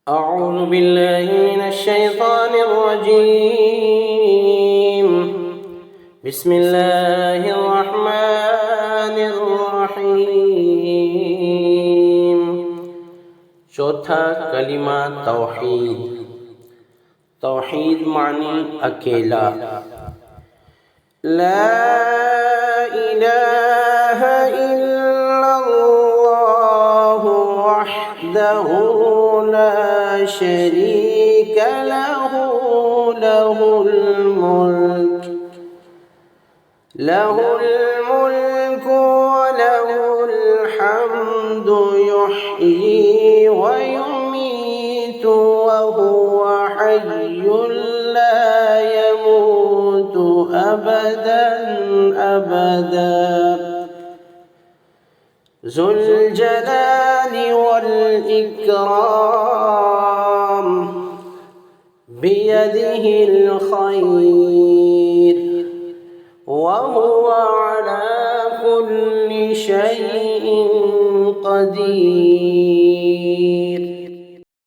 أعوذ بالله من الشيطان الرجيم. بسم الله الرحمن الرحيم. चौथा कलिमा तौहीद। तौहीद मानी अकेला। ला इलाहा इल्लल्लाहु वहदहु ला शरीक लहु लहुल मुल्क व लहुल हम्दु युहयी व युमीतु व हुवा हय्युन ला यमूतु अबदन अबदा। ज़ुल जलाली वल इकराम बियदिहिल खैर व हुवा अला कुल्लि शैइन क़दीर।